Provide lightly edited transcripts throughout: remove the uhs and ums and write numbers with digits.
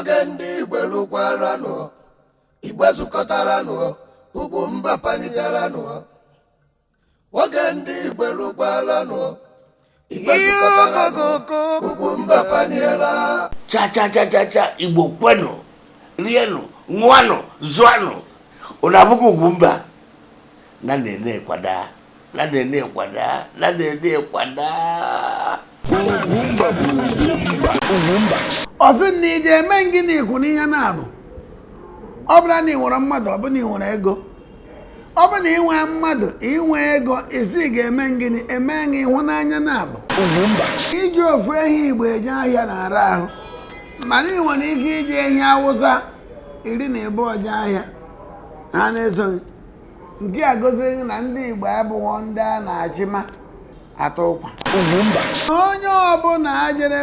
Wagandi Belukwarano, Ibasukatarano, Ugwumba Panigarano, Wagandi Belukwarano, Ibasukatarano, Ugwumba Paniela. Cha, Igbo kwenu, rienu, nwano, zwano. Unavuku Ugwumba. Nane kwada. Ugwumba. Osin ni je mengi ni kuni ya nabu. Obra ni nwere mmadụ, ọ bụ na nwere ego. Ọ bụ na inwe mmadụ, inwe ego, isi ga-eme ngini, eme ngi ịhụnanya nabu. Ugwumba. Iji ofu ehi Igbo eje ahịa na-ara ahụ. Mana ị nwere ike iji ehi Awụsa 12 ọje ahịa. Ha na-eso nke a gosiri na ndị Igbo abụghị ndị a na-achịma atụ ụkwa. Ugwumba. Onye ọbụla jere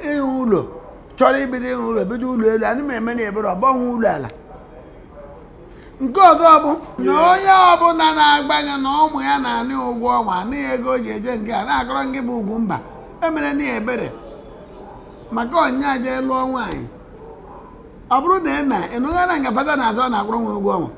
ịrụ ụlọ chọrọ ibido ịrụ ụlọ, bido ụlọ elu, anyị eme na ebere ọgbọnwụ ụlọ ala. Nke ọzọ bụ na onye ọbụla na-agbanye na ụmụ ya na-anị ụgwọ ọnwa, anịghị ego o ji eje nke a na-akọrọ gị bụ Ugwumba, emere na ebere maka ọnya jee lụọ nwaanyị. Ọ bụrụ na eme ịnụga na nga fada na-azọ na-akwụrụ nwa ụgwọ ọnwa.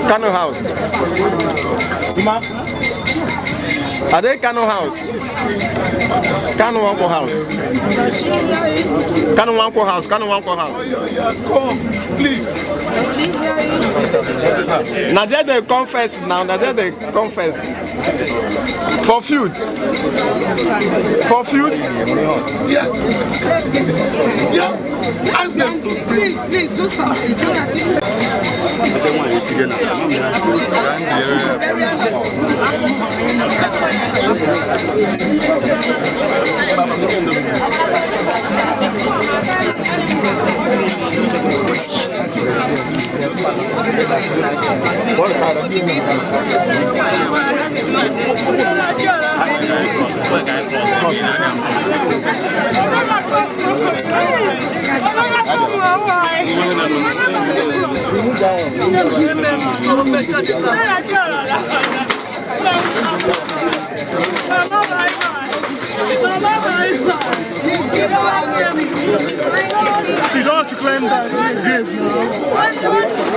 KANU House. Are they KANU House? KANU NWANKWO House. KANU NWANKWO House. KANU NWANKWO House. Come, please. Now there they confess now. Now there they confess. For food. For food. Yeah. Yeah. Ask them to Please do something. She don't claim that it's a grave now.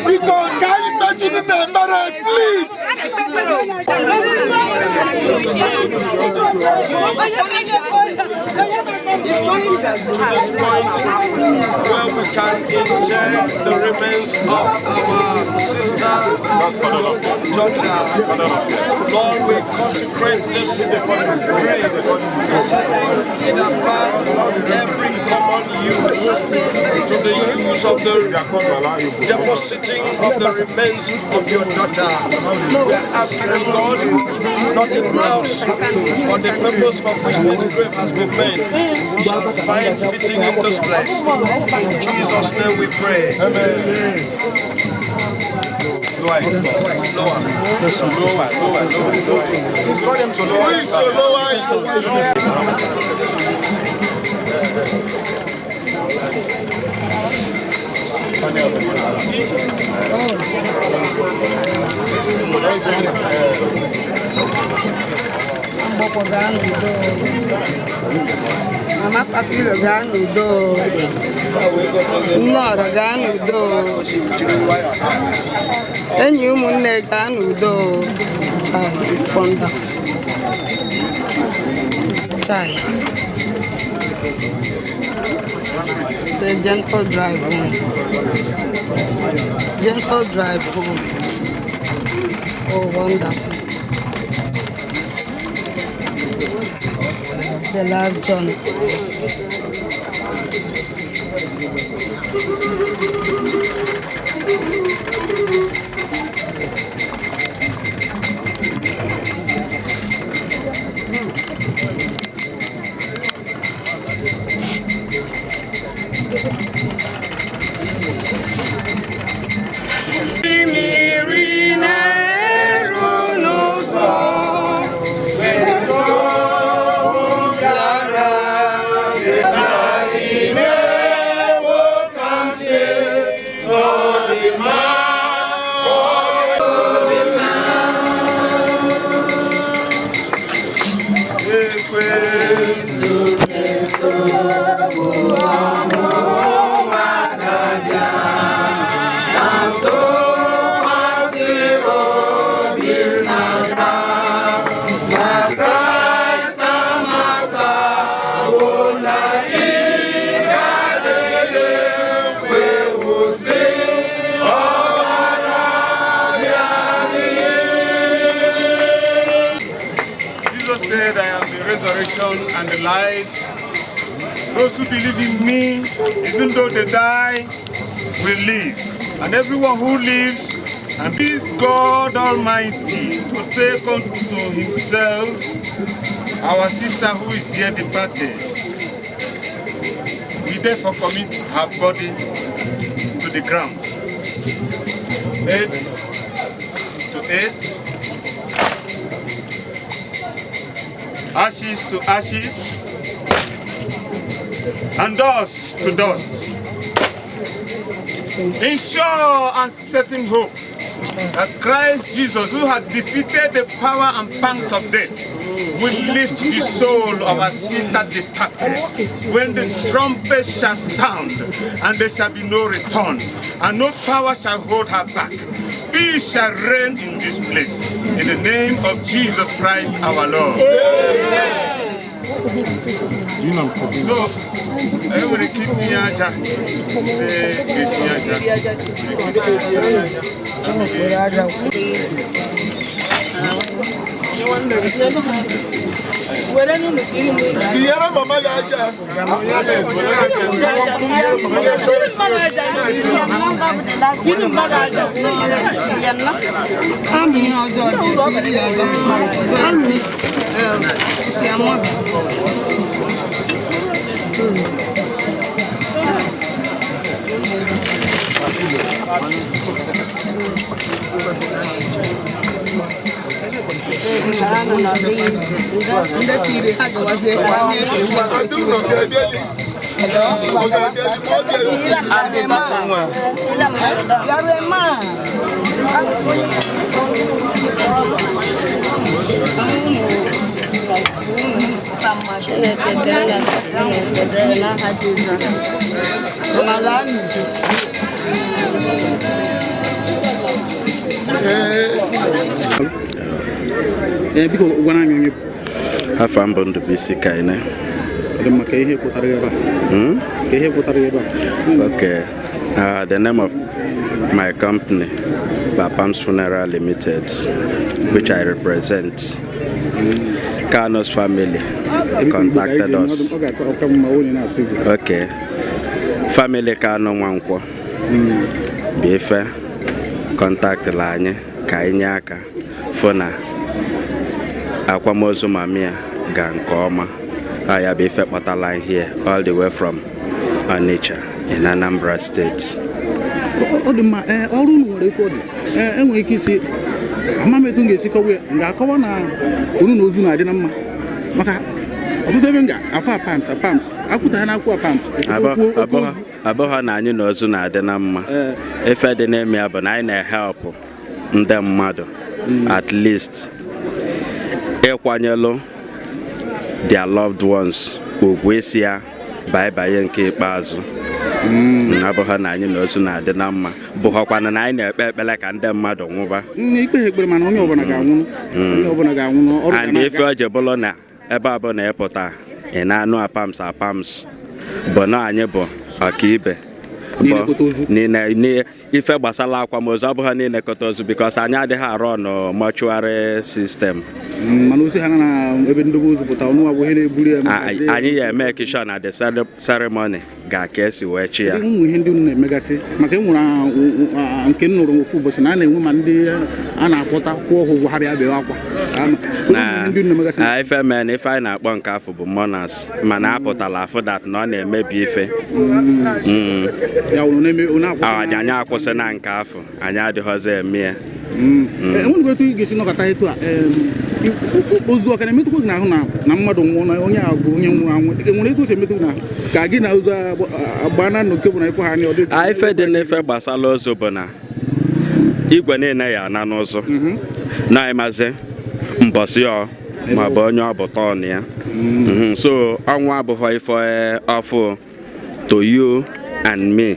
Because can you imagine the marriage, please? This point where we can inter the remains of our sister, daughter. Lord, we consecrate this grave, setting it apart from every common use to the use of the depositing of the remains of your daughter. We are asking God, nothing else for the purpose for which this grave has been made shall find fitting in this place. In Jesus' name we pray. Amen. Lower. Please call them to lower. Please to Mama Papilo Ganudo, Nora Ganudo, and you Munne Ganudo. Child is wonderful. Child. It's a gentle drive home. Gentle drive home. Oh, wonderful. The last journey. Jesus said, I am the resurrection and the life. Those who believe in me, even though they die, will live. And everyone who lives and please God Almighty to take unto himself our sister who is here departed. We therefore commit her body to the ground. Earth to earth, ashes to ashes, and dust to dust. In sure and certain hope that Christ Jesus, who had defeated the power and pangs of death, will lift the soul of our sister departed when the trumpet shall sound, and there shall be no return, and no power shall hold her back. Peace shall reign in this place. In the name of Jesus Christ our Lord. Amen. So, every Tiara mama gaja. Okay. The name of my company, Bapam's Funeral Limited, which I represent. KANU's family contacted us. Okay. Family KANU NWANKWO. Bife contact lanye kainyaka fona akwamozu mamia gankoma. I have bife line here all the way from Onitsha in Anambra State. Aboha na anyị n'ozu na-adị na mma. Ife dị na-eme ya bụ na anyị na-help ndị mmadụ at least ịkwanyelu their loved ones ugwu isi ya bye nke ikpeazụ. Aboha na anyị n'ozu na-adị na mma. Bụhọkwana na anyị na-ekpe ekpele ka ndị mmadụ nwụba. And ife oje bụlụ na ebe abụ na ịpụta ị na-anụ apams bụ na anyị bụ ọkaibe ife gbasara akwamozu abụghị niile kọta ozu because anyị adịghị arụ no mortuary system. Anyị ya eme sure na the ceremony ga-ka esi wee chi ya. Ife men ife anyị na-akpọ nke afọ bụ monas mana apụtala afọ that na ọ na-emebi ife. Anyị akwụsị na nke afọ anyị adịghịzi eme ya. Ozu ọkana emetụkwa gị n'ahụ na mmadụ nwụọ na onye agụ onye nwụrụ anwụ nwere ego si emetụ na ka gị na ozu agba na nnọkọ bụ na ife ha anya ọdị. Ife dị n'ife gbasara ozu bụ na igwe niile ya na n'ụzọ na ịmazi mbọsị ọ ma bụ onye ọbụta ọnụ ya. So ọnwụ abụghị ife ọfụ to you and me.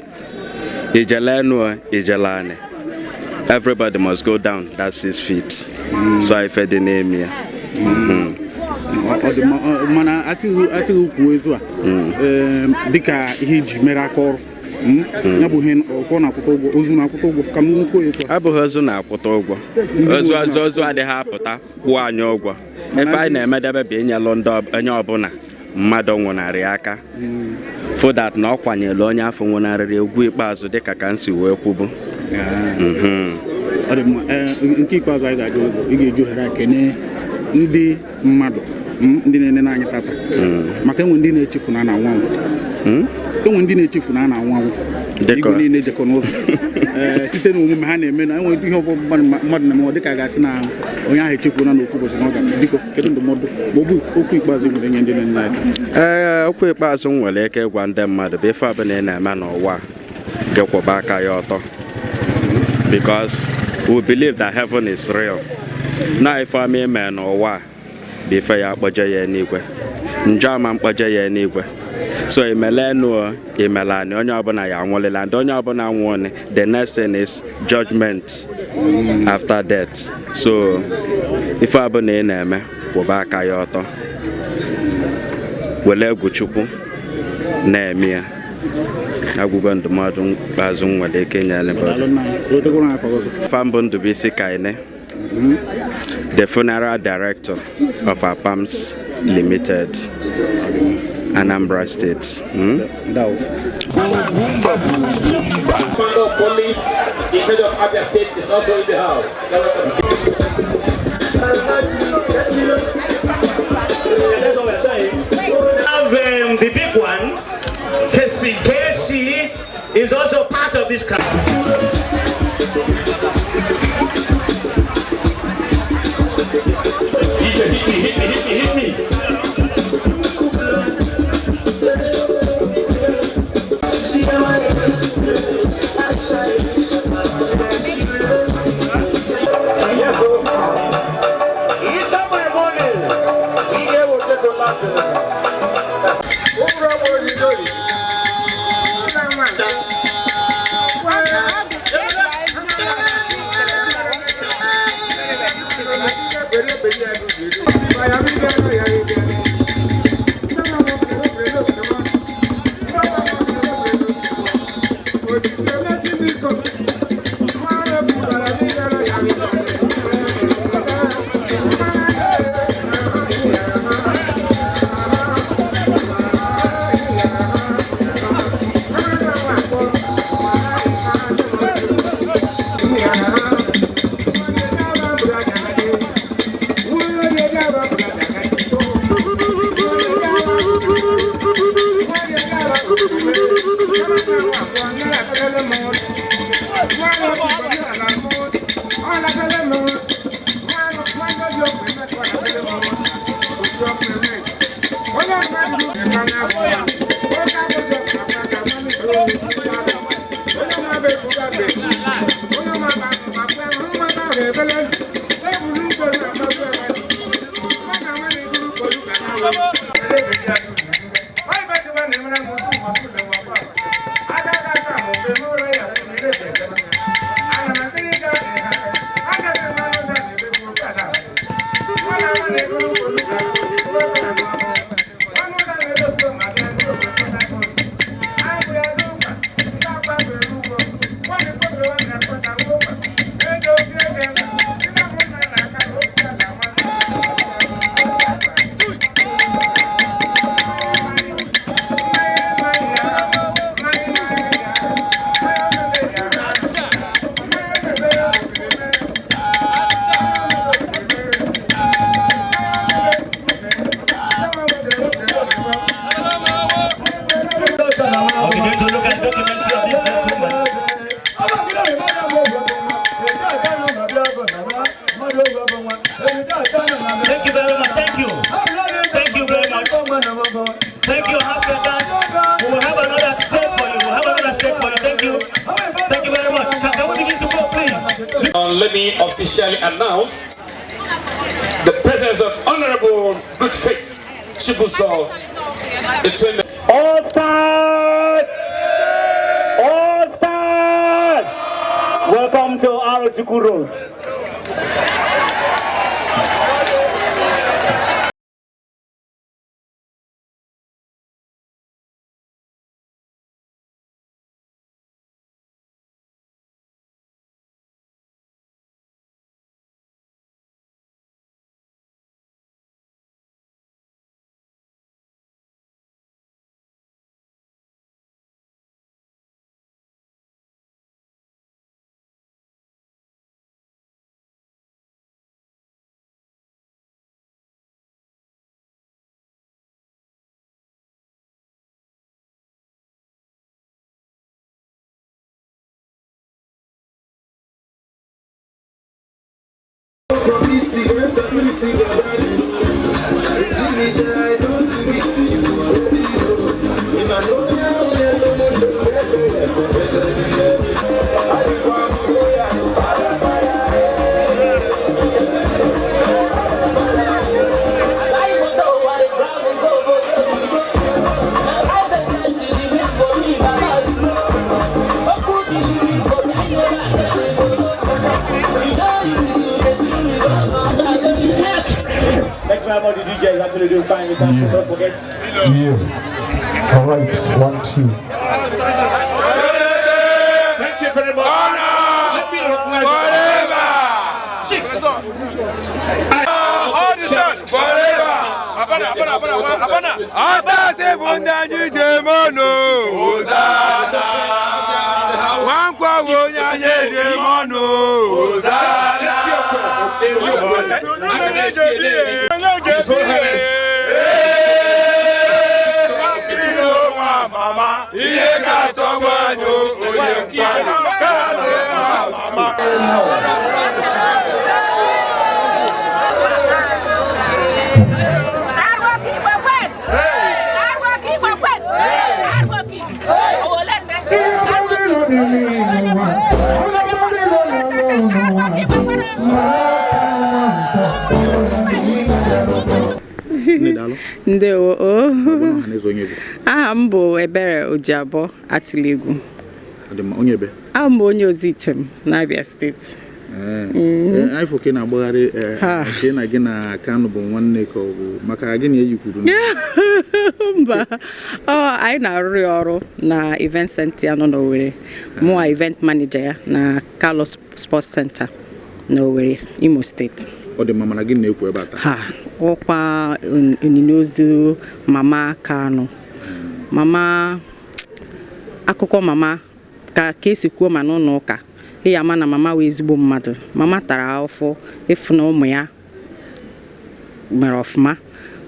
Ijelenu ijelane. Everybody must go down that 6 feet. So I fed the name here. Mana asi ukwu etu a dịka ihe iji mere aka ọrụ abụghị ọkọ na-akwụta ụgwọ ozu na-akwụta ụgwọ ka m nkwo etu a. Abụghị ozu na-akwụta ụgwọ. Ozu adịghị apụta kwụọ anyị ụgwọ. Ife anyị na-emedebe bụ inyelụ ndị onye ọbụla mmadụ nwụnarị aka for that na ọ kwanyere onye afọ nwụnarịrị egwu ikpeazụ dịka ka nsi wee kwubu. Ọ dị mma. Nke ikpeazụ anyị ga-eju ohere ekene ndị mmadụ ndị na-ene n'anya tata maka enwe ndị na-echefu na anwụ enwe ndị na-echefu na anwụ igwe niile jekọ n'ụzọ site na omume ha na-eme na enwe ihe ọbụ mmadụ na ọ dịka gasị na onye ahụ echefu na n'ofu ụbọchị na ọ ga biko kedu ndụmọdụ ma ọ bụ okwu ikpeazụ nwere nye ndị na-ene anya? Okwu ikpeazụ m nwere ike ịgwa ndị mmadụ bụ ife ọbụla ị na-eme n'ụwa ga-ekwụba aka ya ọtọ, because we believe that heaven is real. Na ife ọma ime n'ụwa bụ ife ya akpọje ya n'igwe, njọ ama mkpọje ya n'igwe. So imele enu imele ani onye ọbụla ya anwụlịla, and onye ọbụla nwụọ, the next thing is judgment after death. So ife ọbụla ị na-eme kwụba aka ya ọtọ, wele egwu Chukwu na-eme ya. Agwụgwọ ndụmọdụ ikpeazụ nwere ike nyere Fambo Ndubisi Kaine, the funeral director of APAMS Limited, Anambra State. Commander of Police, in charge of Abia State, is also in the house. That's what we're saying. Have the big one, KC is also part of this crowd. Hit me. Let me officially announce the presence of Honorable Good Faith Chibuzo. All stars! All stars! Welcome to Arochukwu Road. All the DJs actually doing fine this afternoon, don't forget. Yeah. All right, 1, 2. Thank you very much. Let me recognize all the time. Forever. Abana. Abana. Bunda jije mono. Ozana. Wankwa wonya jije mono. Ozana. His Royal Highness. Ndewo. Aha m bụ Ebere Ojabo Atulegwu. Aha m onye Ozitem na Abia State. Anyị foke na agbagharị nke na gị na Kanu bụ nwanne ka ọ bụ maka gị na eyikwuru mba anyị na-arụ ọrụ na event center nọ n'Owerri. Mụwa event manager ya na Carlos Sports Center n'Owerri, Imo State. Ọ dị mama na gị na-ekwu ebe ata ha ọkwa onyinye ozu mama Kanu. Mama akụkọ mama ka esi kwuo ma n'ụlọ ụka ya ma na mama wee ezigbo mmadụ. Mama tara afọ efu na ụmụ ya mere ọfụma.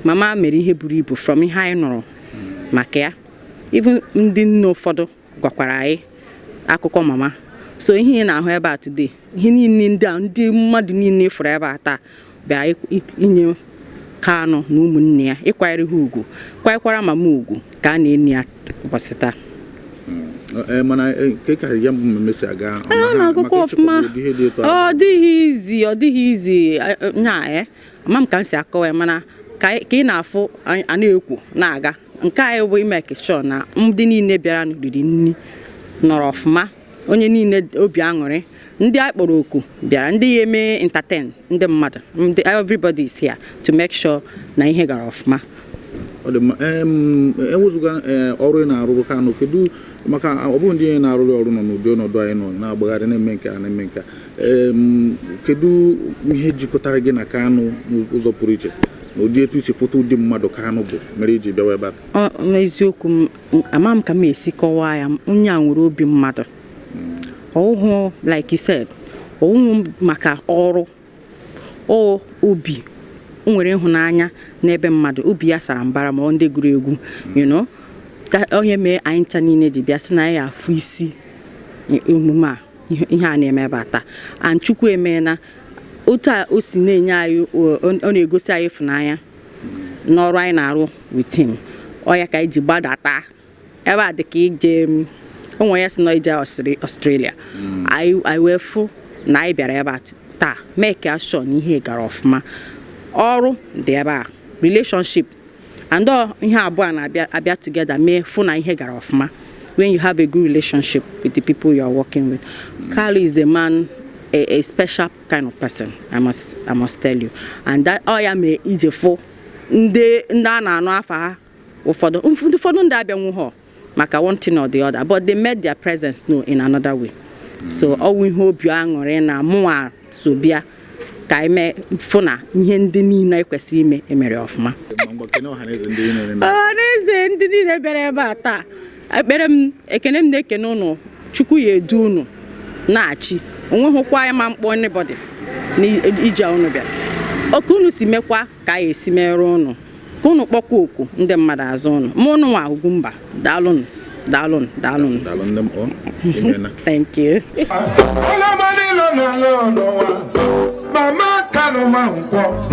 Mama mere ihe buru ibu from ihe anyị nụrụ maka ya. Even ndị nne ụfọdụ gwakwara anyị akụkọ mama. So ihe na-ahụ ebe a today, ihe niile ndị mmadụ niile fụrụ ebe a taa bịa inye Kanu na ụmụnne ya ịkwanyere ha ugwu, kwanyekwara mama ugwu ka a na-enye ya ụbọchị taa. Mana ke ka ya mmemme si aga na-agụkọ ọfụma. Ọ dịghị izi nya ama m ka m si akọwa ya, mana ka ị na-afụ a na-ekwu na-aga nke anyị bụ ime sure na ndị niile bịara n'oriri nri nọrọ ọfụma, onye niile obi aṅụrị, ndị anyị kpọrọ oku bịara, ndị ya eme entertain ndị mmadụ, everybody is here to make sure na ihe gara ọfụma. Ewezụga ọrụ ị na-arụrụ Kanu, kedu maka ọ bụ ndị na-arụrụ ọrụ nọ n'ụdị ọnọdụ anyị nọ na-agbagharị na-eme nke a na-eme nke kedu ihe jikọtara gị na Kanu n'ụzọ pụrụ iche na ụdị etu isi foto ụdị mmadụ Kanu bụ mere iji bịawa ebe a? N'eziokwu ama m ka m esi kọwaa ya, onye a nwere obi mmadụ. Ọhụụ like you said, ọhụụ maka ọrụ obi nwere ịhụnanya n'ebe mmadụ, obi ya sara mbara ma ọ ndị gụrụ egwu, you know. Onye mee anyị ncha niile ji bịa sị na ya afụ isi emume a ihe a na-eme ebe taa. Chukwu emeela otu a o si na-enye anyị, ọ na-egosi anyị ịfụnanya n'ọrụ anyị na-arụ with him. Ọ ya ka anyị ji gbadata ebe a dị ka ije onwe ya si na ije Australia. Anyị wee fụ na anyị bịara ebe a taa mee ka sure na ihe gara ọfụma. Ọrụ dị ebe a, relationship and ihe abụọ na-abịa together mee fụ na ihe gara ọfụma. When you have a good relationship with the people you are working with. Carl is a man, a special kind of person, I must tell you. And that ya mee ije fụ ndị a na-anụ afa ha ụfọdụ ndị abịa nwụọ maka one thing or the other, but they made their presence known in another way. So ọwụ ihe obi aṅụrị na mụnwa so bịa ka ime fụ na ihe ndị niile ekwesị ime emere ọfụma. N'eze ndị niile bịara ebe a taa, ekene m na-ekene unu, Chukwu ya edu unu na-achị, onweghịkwa ịma mkpọ anybody n'ije unu bịara. Oku unu si mekwa ka ya esi mere unu, ka unu kpọkwa oku ndị mmadụ azụ unu. Mụ unu nwa Ugwumba, daalụnụ. Thank you. Mama KANU NWANKWO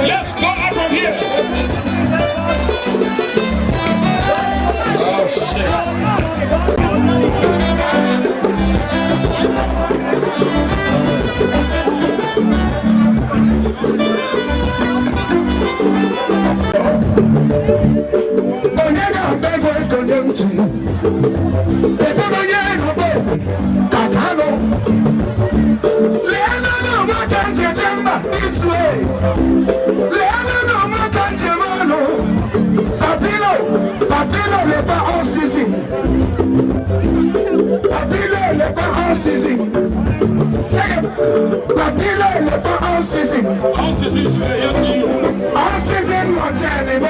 Let's go out from here. Oh this way. Papilo lepa all season. Papilo lepa all season. Papilo lepa all season. all seasons we are here to you. All season mortality.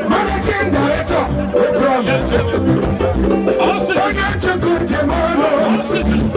Managing director. Yes, sir. All seasons. All season.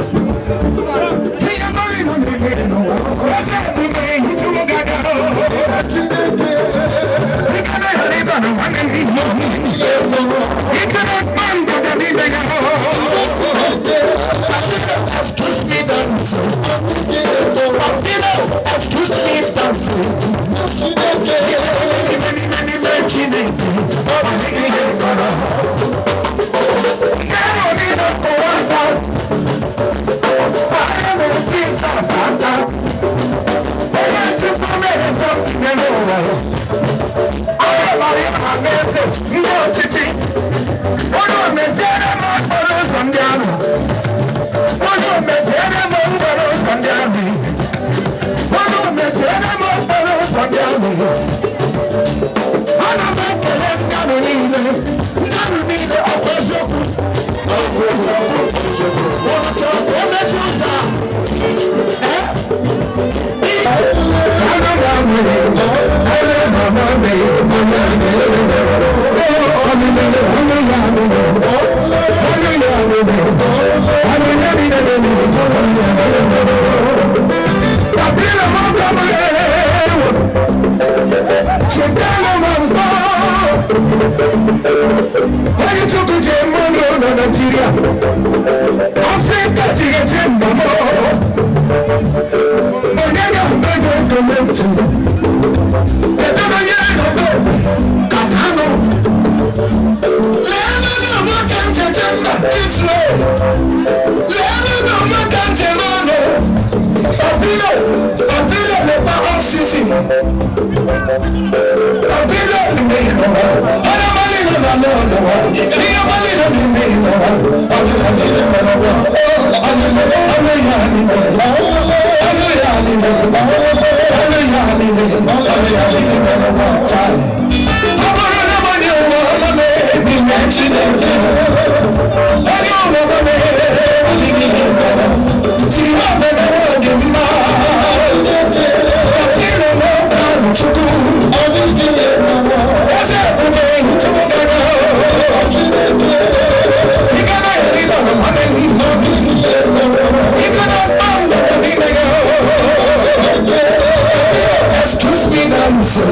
Excuse me, dancing.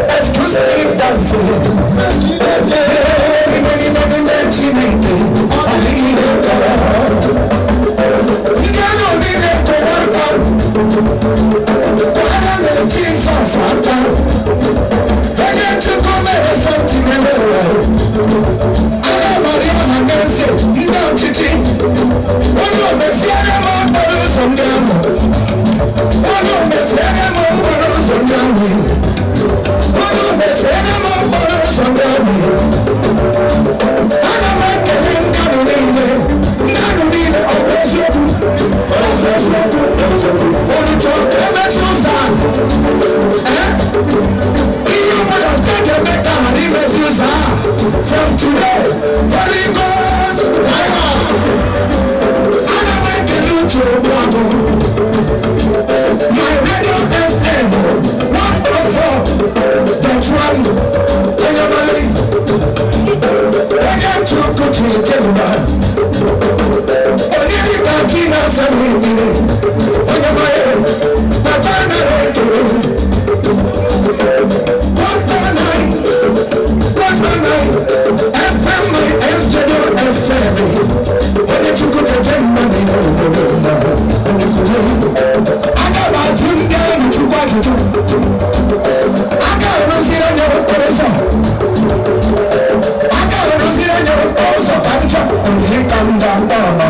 Excuse me, dancing. I'm My radio FM 104.1 Oyamale Oya Chuku Chitemba Oyedi Katina Samini Oyamale Papa Narekere 109 FM SGBO FM Oya Chuku Chitemba Agaba Tunga Chukwatu Agaba Sirano Osa Agaba Sirano Osa Kancha Onye Kanda Mama